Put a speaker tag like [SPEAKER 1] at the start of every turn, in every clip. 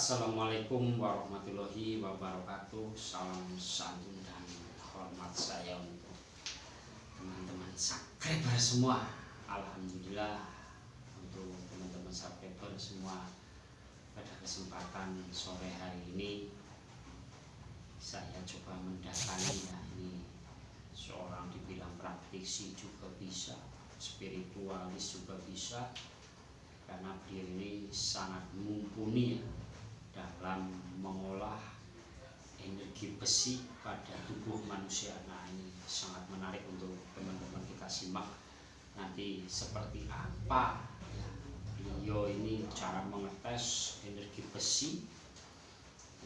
[SPEAKER 1] Assalamualaikum warahmatullahi wabarakatuh. Salam santun dan hormat saya untuk teman-teman subscriber semua. Alhamdulillah untuk teman-teman subscriber semua, pada kesempatan sore hari ini saya coba mendatangi, ya, ini seorang dibilang praktisi juga bisa, spiritualis juga bisa, karena beliau ini sangat mumpuni, ya, dalam mengolah energi besi pada tubuh manusia. Nah, ini sangat menarik untuk teman-teman kita simak nanti seperti apa, ya, beliau ini cara mengetes energi besi,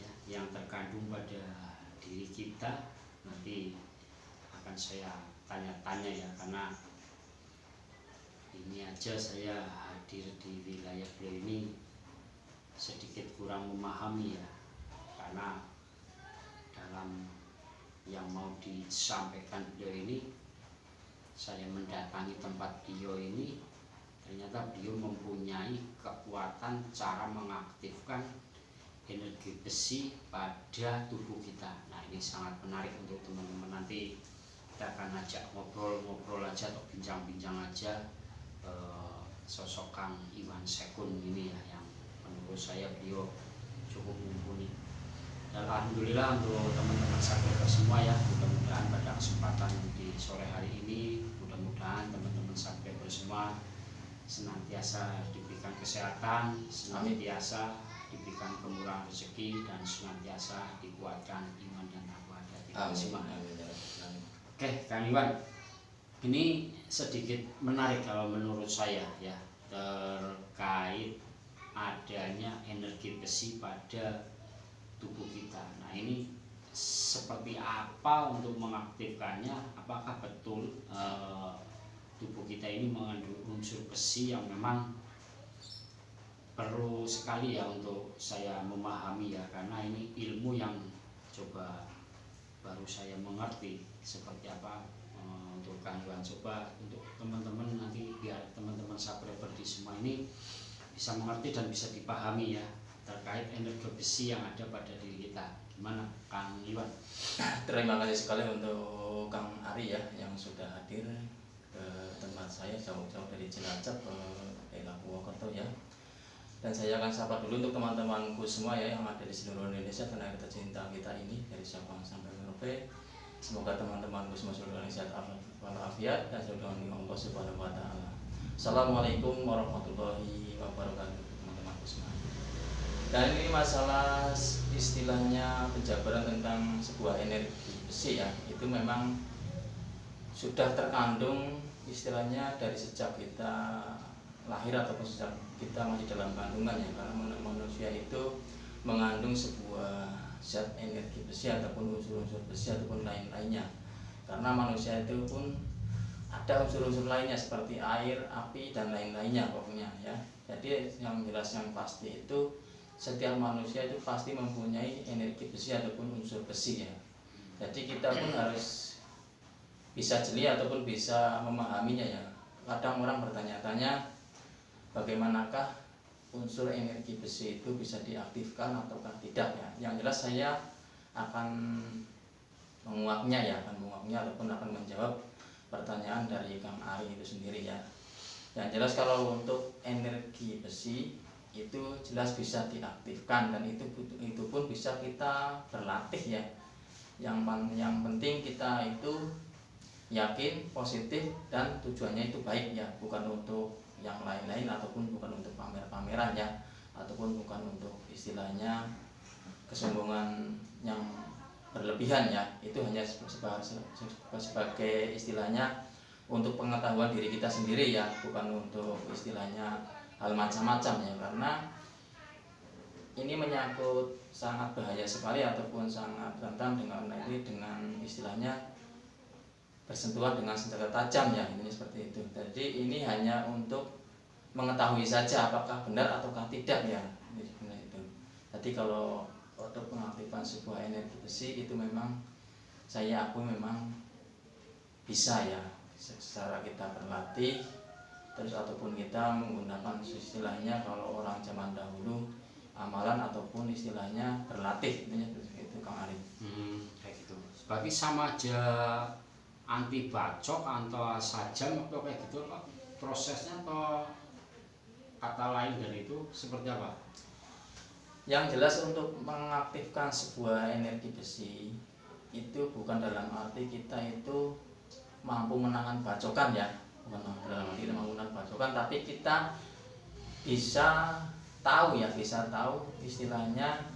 [SPEAKER 1] ya, yang terkandung pada diri kita. Nanti akan saya tanya-tanya, ya, karena ini aja saya hadir di wilayah beliau ini sedikit kurang memahami, ya, karena dalam yang mau disampaikan beliau ini, saya mendatangi tempat beliau ini, ternyata beliau mempunyai kekuatan cara mengaktifkan energi besi pada tubuh kita. Nah, ini sangat menarik untuk teman-teman. Nanti kita akan ajak ngobrol-ngobrol aja atau bincang-bincang aja sosok Kang Iwan Sekun ini, ya, yang menurut saya beliau cukup mumpuni. Dan alhamdulillah untuk teman-teman subscriber semua, ya, mudah-mudahan pada kesempatan di sore hari ini, mudah-mudahan teman-teman subscriber semua senantiasa diberikan kesehatan, senantiasa diberikan kemurahan rezeki, dan senantiasa dikuatkan iman dan takwa hati kita semua. Oke, Kang Iwan, ini sedikit menarik kalau menurut saya, ya, terkait adanya energi besi pada tubuh kita. Nah, ini seperti apa untuk mengaktifkannya? Apakah betul tubuh kita ini mengandung unsur besi yang memang perlu sekali, ya, untuk saya memahami, ya, karena ini ilmu yang coba baru saya mengerti seperti apa. Untuk Kang Iwan, coba untuk teman-teman nanti biar teman-teman subscriber di semua ini bisa mengerti dan bisa dipahami, ya, terkait energi besi yang ada pada diri kita. Gimana, Kang Iwan?
[SPEAKER 2] Terima kasih sekali untuk Kang Ari, ya, yang sudah hadir ke tempat saya jauh-jauh dari Cilacap ke daerah Purwokerto, ya. Dan saya akan sapa dulu untuk teman-temanku semua, ya, yang ada di seluruh Indonesia, tenaga tercinta kita ini dari Sabang sampai Merauke. Semoga teman-temanku semua selalu dalam sehat walafiat dan selalu dengan Allah Subhanahu wa taala. Assalamualaikum warahmatullahi wabarakatuh, teman-temanku semua. Dan ini masalah istilahnya penjabaran tentang sebuah energi besi, ya, itu memang sudah terkandung istilahnya dari sejak kita lahir ataupun sejak kita masih dalam kandungan, ya, karena manusia itu mengandung sebuah zat energi besi ataupun unsur-unsur besi ataupun lain-lainnya. Karena manusia itu pun ada unsur-unsur lainnya seperti air, api, dan lain-lainnya pokoknya, ya. Jadi yang jelas yang pasti itu setiap manusia itu pasti mempunyai energi besi ataupun unsur besi, ya. Jadi kita pun harus bisa jeli ataupun bisa memahaminya, ya. Kadang orang bertanya-tanya bagaimanakah unsur energi besi itu bisa diaktifkan ataukah tidak, ya. Yang jelas saya akan menguaknya, ya, ataupun akan menjawab pertanyaan dari Kang Ari itu sendiri, ya. Yang jelas kalau untuk energi besi itu jelas bisa diaktifkan dan itu pun bisa kita berlatih, ya. Yang penting kita itu yakin, positif, dan tujuannya itu baik, ya, bukan untuk yang lain-lain ataupun bukan untuk pamer-pameran, ya, ataupun bukan untuk istilahnya kesombongan yang berlebihan, ya. Itu hanya sebagai istilahnya untuk pengetahuan diri kita sendiri, ya, bukan untuk istilahnya hal macam-macam, ya, karena ini menyangkut sangat bahaya sekali ataupun sangat rentan dengan istilahnya bersentuhan dengan senjata tajam, ya, ini seperti itu. Jadi ini hanya untuk mengetahui saja apakah benar ataukah tidak, ya, ini sebenarnya itu. Jadi kalau untuk pengaktifan sebuah energi besi itu memang saya akui memang bisa, ya, secara kita berlatih terus ataupun kita menggunakan istilahnya kalau orang zaman dahulu amalan ataupun istilahnya berlatih, intinya itu Kang Ari.
[SPEAKER 1] Kayak gitu. Berarti sama aja anti bacok atau sajam atau kayak gitu Pak? Prosesnya atau kata lain dari itu seperti apa?
[SPEAKER 2] Yang jelas untuk mengaktifkan sebuah energi besi itu bukan dalam arti kita itu mampu menahan bacokan ya, bukan dalam arti kita mampu menahan bacokan, tapi kita bisa tahu ya, bisa tahu istilahnya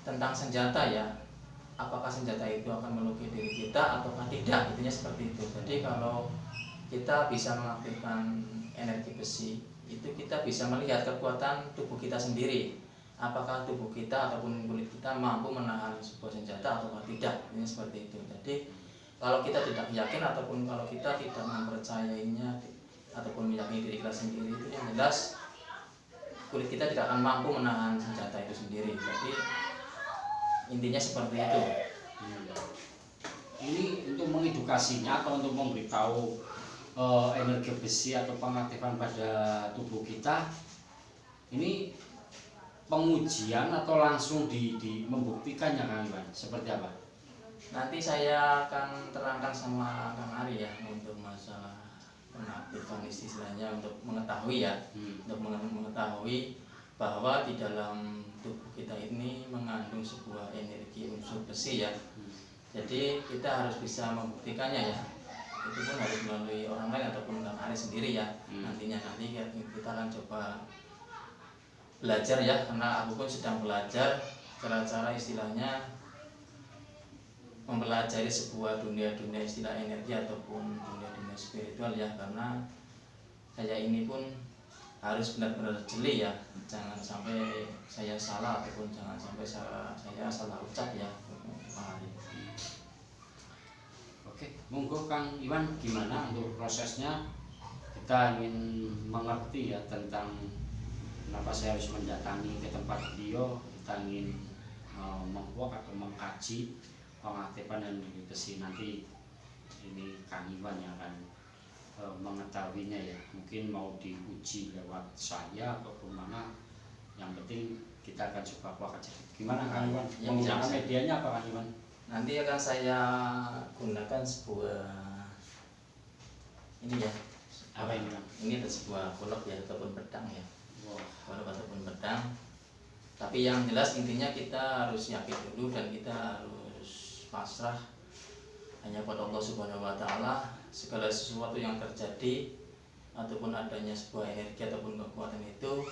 [SPEAKER 2] tentang senjata ya, apakah senjata itu akan melukai diri kita ataukah tidak, intinya seperti itu. Jadi kalau kita bisa mengaktifkan energi besi itu kita bisa melihat kekuatan tubuh kita sendiri, apakah tubuh kita ataupun kulit kita mampu menahan sebuah senjata ataukah tidak, ini seperti itu. Jadi kalau kita tidak yakin ataupun kalau kita tidak mempercayainya ataupun meyakini diri kita sendiri, itu yang jelas kulit kita tidak akan mampu menahan senjata itu sendiri. Jadi intinya seperti itu.
[SPEAKER 1] Ini untuk mengedukasinya atau untuk memberitahu energi besi atau pengaktifan pada tubuh kita, ini pengujian atau langsung membuktikannya Kang Iwan seperti apa?
[SPEAKER 2] Nanti saya akan terangkan sama Kang Ari ya untuk masalah pengaktifan istilahnya, untuk mengetahui ya, untuk mengetahui bahwa di dalam tubuh kita ini mengandung sebuah energi unsur besi ya. Jadi kita harus bisa membuktikannya ya. Itu pun harus melalui orang lain ataupun Kang Ari sendiri ya. Nanti kita akan coba belajar ya, karena aku pun sedang belajar cara-cara istilahnya mempelajari sebuah dunia-dunia istilah energi ataupun dunia-dunia spiritual ya, karena saya ini pun harus benar-benar jeli ya, jangan sampai saya salah ataupun jangan sampai saya salah ucap ya Kang Ari.
[SPEAKER 1] Oke, monggo Kang Iwan, gimana untuk prosesnya? Kita ingin mengerti ya tentang kenapa saya harus mendatangi ke tempat beliau. Kita ingin membuat atau mengkaji pengaktifan energi besi. Nanti ini Kang Iwan yang akan mengetahuinya ya. Mungkin mau diuji lewat saya ataupun mana. Yang penting kita akan coba kaji. Gimana Kang Iwan? Menggunakan medianya apa Kang Iwan?
[SPEAKER 2] Nanti akan saya gunakan sebuah ini ya.
[SPEAKER 1] Apa ini Kang?
[SPEAKER 2] Ini ada sebuah golok ya ataupun pedang ya. Golok ataupun pedang. Tapi yang jelas intinya kita harus yakin dulu dan kita harus pasrah hanya pada Allah Subhanahu wa taala. Segala sesuatu yang terjadi ataupun adanya sebuah energi ataupun kekuatan itu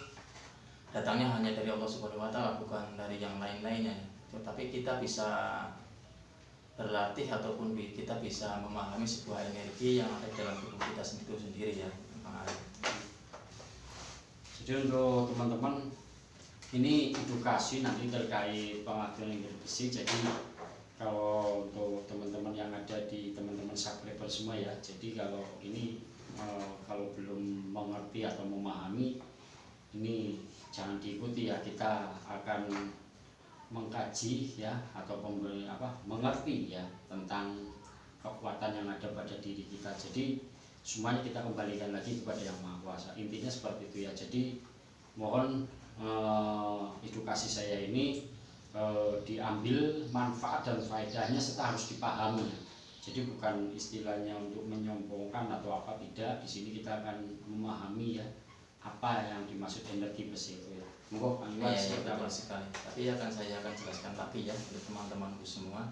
[SPEAKER 2] datangnya hanya dari Allah Subhanahu wa taala, bukan dari yang lain-lainnya. Tetapi kita bisa berlatih ataupun kita bisa memahami sebuah energi yang ada dalam tubuh kita sendiri ya.
[SPEAKER 1] Jadi untuk teman-teman ini edukasi nanti terkait pengaktifan energi besi. Jadi kalau untuk teman-teman yang ada di teman-teman subscriber semua ya, jadi kalau ini kalau belum mengerti atau memahami ini jangan diikuti ya. Kita akan mengkaji ya atau mengerti ya tentang kekuatan yang ada pada diri kita. Jadi semuanya kita kembalikan lagi kepada Yang Maha Kuasa. Intinya seperti itu ya. Jadi mohon edukasi saya ini diambil manfaat dan faedahnya serta harus dipahami. Jadi bukan istilahnya untuk menyombongkan atau apa, tidak. Di sini kita akan memahami ya apa yang dimaksud energi besi itu ya. Monggo Kang Iwan
[SPEAKER 2] betul sekali. Tapi saya akan jelaskan lagi ya untuk teman-temanku semua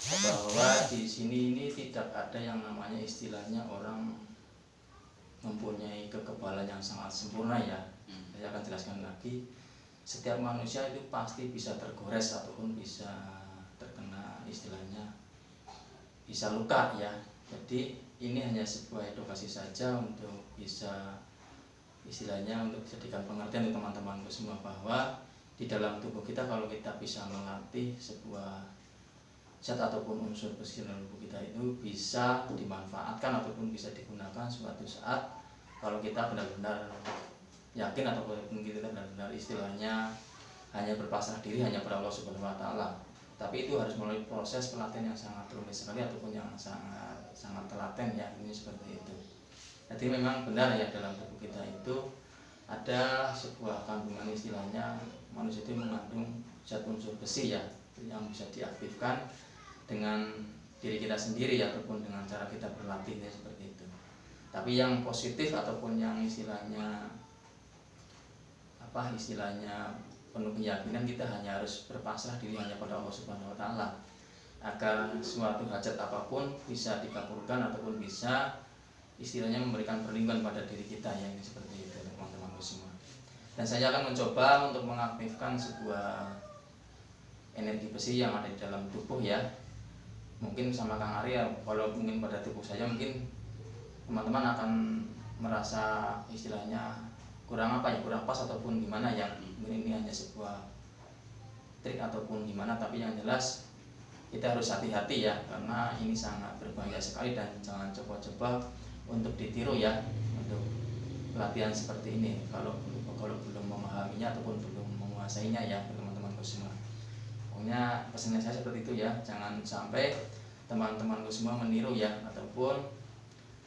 [SPEAKER 2] bahwa di sini ini tidak ada yang namanya istilahnya orang mempunyai kekebalan yang sangat sempurna ya. Saya akan jelaskan lagi. Setiap manusia itu pasti bisa tergores ataupun bisa terkena istilahnya bisa luka ya. Jadi ini hanya sebuah edukasi saja untuk bisa istilahnya untuk jadikan pengertian untuk teman-temanku semua bahwa di dalam tubuh kita kalau kita bisa melatih sebuah zat ataupun unsur besi dalam tubuh kita itu bisa dimanfaatkan ataupun bisa digunakan suatu saat kalau kita benar-benar yakin ataupun kita benar-benar istilahnya hanya berpasrah diri hanya pada Allah Subhanahu wa taala. Tapi itu harus melalui proses pelatihan yang sangat rumit sekali ataupun yang sangat telaten ya, ini seperti itu. Jadi memang benar ya dalam tubuh kita itu ada sebuah kandungan istilahnya manusia itu mengandung zat unsur besi ya, yang bisa diaktifkan dengan diri kita sendiri ya, ataupun dengan cara kita berlatih ya, seperti itu. Tapi yang positif ataupun yang istilahnya penuh keyakinan, kita hanya harus berpasrah diri hanya pada Allah Subhanahu wa taala agar suatu hajat apapun bisa dikabulkan ataupun bisa istilahnya memberikan perlindungan pada diri kita ya, ini seperti itu teman-teman semua. Dan saya akan mencoba untuk mengaktifkan sebuah energi besi yang ada di dalam tubuh ya. Mungkin sama Kang Arya, kalau mungkin pada tubuh saya mungkin teman-teman akan merasa istilahnya kurang pas ataupun gimana ya. Mungkin ini hanya sebuah trik ataupun gimana, tapi yang jelas kita harus hati-hati ya, karena ini sangat berbahaya sekali dan jangan coba-coba untuk ditiru ya, untuk pelatihan seperti ini kalau belum memahaminya ataupun belum menguasainya ya teman-temanku semua. Pokoknya pesannya saya seperti itu ya, jangan sampai teman-temanku semua meniru ya, ataupun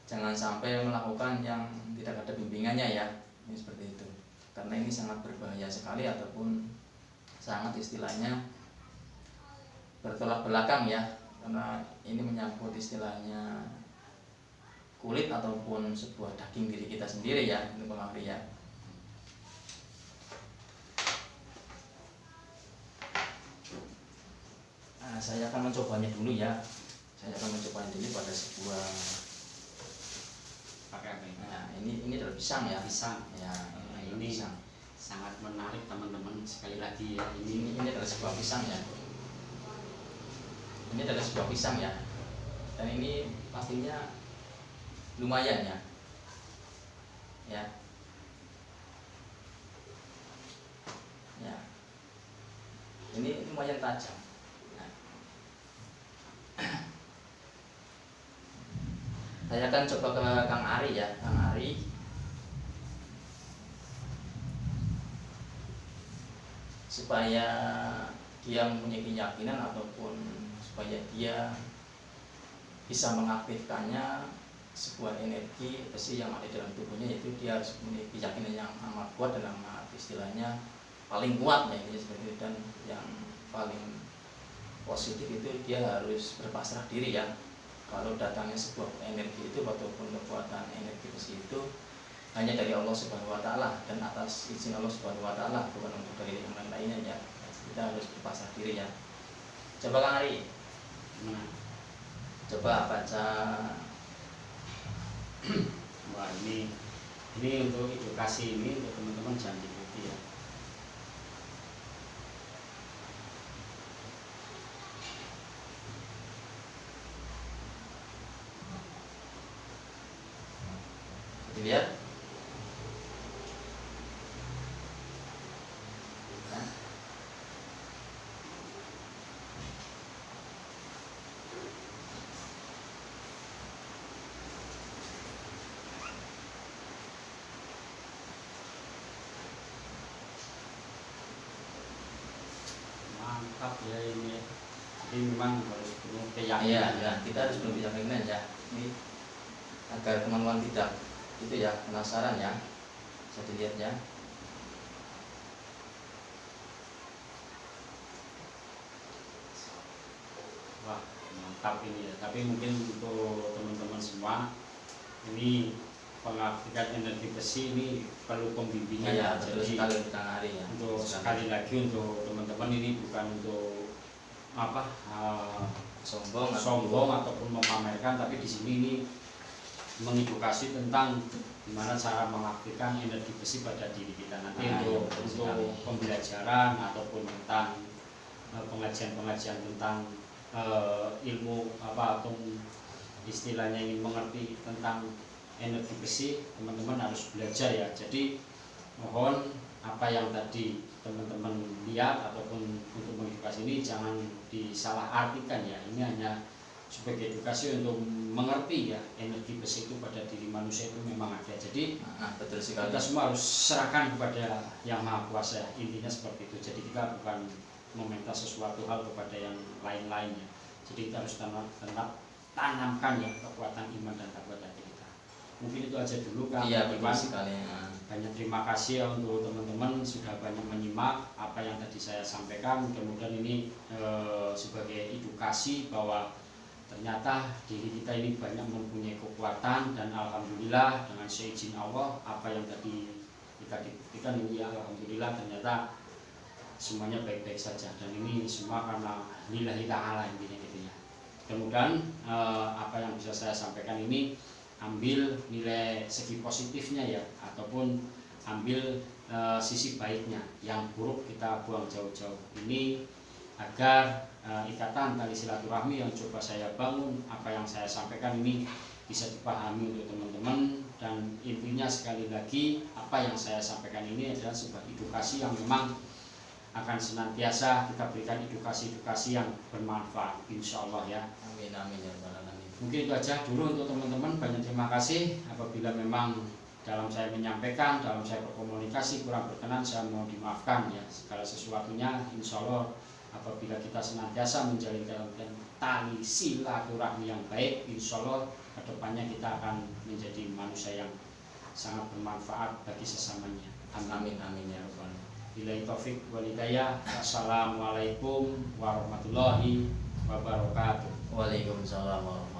[SPEAKER 2] jangan sampai melakukan yang tidak ada bimbingannya ya, ini seperti itu, karena ini sangat berbahaya sekali ataupun sangat istilahnya bertolak belakang ya, karena ini menyangkut istilahnya kulit ataupun sebuah daging diri kita sendiri ya, itu pengaruh ya. Nah, saya akan mencobanya dulu ya. Saya akan mencobanya dulu pada sebuah
[SPEAKER 1] pakai apa ini?
[SPEAKER 2] Nah, ini adalah pisang ya.
[SPEAKER 1] Pisang.
[SPEAKER 2] Ya,
[SPEAKER 1] Nah,
[SPEAKER 2] ini
[SPEAKER 1] ini
[SPEAKER 2] pisang.
[SPEAKER 1] sangat menarik teman-teman, sekali lagi ya,
[SPEAKER 2] Ini adalah sebuah pisang ya. Ini adalah sebuah pisang ya. Dan ini pastinya lumayan ya. Ya. Ya. Ini lumayan tajam. Nah. Saya akan coba ke Kang Ari ya, Kang Ari. Supaya dia mempunyai keyakinan ataupun supaya dia bisa mengaktifkannya sebuah energi besi yang ada dalam tubuhnya, yaitu dia harus mempunyai keyakinan yang amat kuat dan amat istilahnya paling kuat ya, ini seperti itu. Dan yang paling positif itu dia harus berpasrah diri ya, kalau datangnya sebuah energi itu ataupun kekuatan energi besi itu hanya dari Allah Subhanahu wa taala dan atas izin Allah Subhanahu wa taala, bukan untuk dari yang lainnya ya. Kita harus berpasrah diri ya. Coba Kang Ari. Coba baca.
[SPEAKER 1] Wah, ini untuk edukasi, ini untuk teman-teman jangan diikuti ya.
[SPEAKER 2] Dilihat.
[SPEAKER 1] Mantap ya ini. Jadi memang harus penuh
[SPEAKER 2] Iya,
[SPEAKER 1] keyakinan
[SPEAKER 2] ya, kita harus belum keyakinan ya. Ini agar teman-teman tidak itu ya penasaran ya. Bisa dilihat ya.
[SPEAKER 1] Wah, mantap ini ya. Tapi mungkin untuk teman-teman semua, ini pengaktifan energi besi ini perlu pembimbingan
[SPEAKER 2] Iya,
[SPEAKER 1] ya.
[SPEAKER 2] betul
[SPEAKER 1] Jadi
[SPEAKER 2] sekali Kang Ari ya.
[SPEAKER 1] untuk sekali lagi untuk teman-teman, ini bukan untuk apa sombong ataupun memamerkan, tapi di sini ini mengedukasi tentang gimana cara mengaktifkan energi besi pada diri kita. Nanti untuk pembelajaran ataupun tentang pengajian-pengajian tentang ilmu apa atau istilahnya ingin mengerti tentang energi besi, teman-teman harus belajar ya. Jadi mohon apa yang tadi teman-teman lihat ataupun untuk mengedukasi ini jangan disalahartikan ya. Ini hanya sebagai edukasi untuk mengerti ya, energi besi itu pada diri manusia itu memang ada. Jadi
[SPEAKER 2] betul sekali.
[SPEAKER 1] Kita semua harus serahkan kepada Yang Maha Kuasa, intinya seperti itu. Jadi kita bukan meminta sesuatu hal kepada yang lain-lainnya. Jadi kita harus tanamkan ya kekuatan iman dan takwa dari kita. mungkin itu aja dulu Kang.
[SPEAKER 2] Iya, betul sekali.
[SPEAKER 1] Banyak terima kasih ya untuk teman-teman sudah banyak menyimak apa yang tadi saya sampaikan. Mudah-mudahan ini sebagai edukasi bahwa ternyata diri kita ini banyak mempunyai kekuatan, dan alhamdulillah dengan seizin Allah apa yang tadi kita dibuktikan ini ya, alhamdulillah ternyata semuanya baik-baik saja, dan ini semua karena lillahi ta'ala intinya gitu ya. Mudah-mudahan apa yang bisa saya sampaikan ini ambil nilai segi positifnya ya, ataupun ambil sisi baiknya. Yang buruk kita buang jauh-jauh. Ini agar ikatan tali silaturahmi yang coba saya bangun, apa yang saya sampaikan ini bisa dipahami untuk teman-teman. Dan intinya sekali lagi, apa yang saya sampaikan ini adalah sebuah edukasi yang memang akan senantiasa kita berikan edukasi-edukasi yang bermanfaat, insya Allah ya.
[SPEAKER 2] Amin amin ya rabbal alamin.
[SPEAKER 1] Mungkin itu aja dulu untuk teman-teman. Banyak terima kasih. Apabila memang dalam saya menyampaikan, dalam saya berkomunikasi kurang berkenan, saya mohon dimaafkan ya. Segala sesuatunya insya Allah apabila kita senantiasa menjalin tali silaturahmi yang baik, insya Allah kedepannya kita akan menjadi manusia yang sangat bermanfaat bagi sesamanya. Amin amin ya rabbal alamin. Billahi taufik wal hidayah. Assalamualaikum warahmatullahi wabarakatuh.
[SPEAKER 2] Waalaikumsalam warahmatullahi wabarakatuh.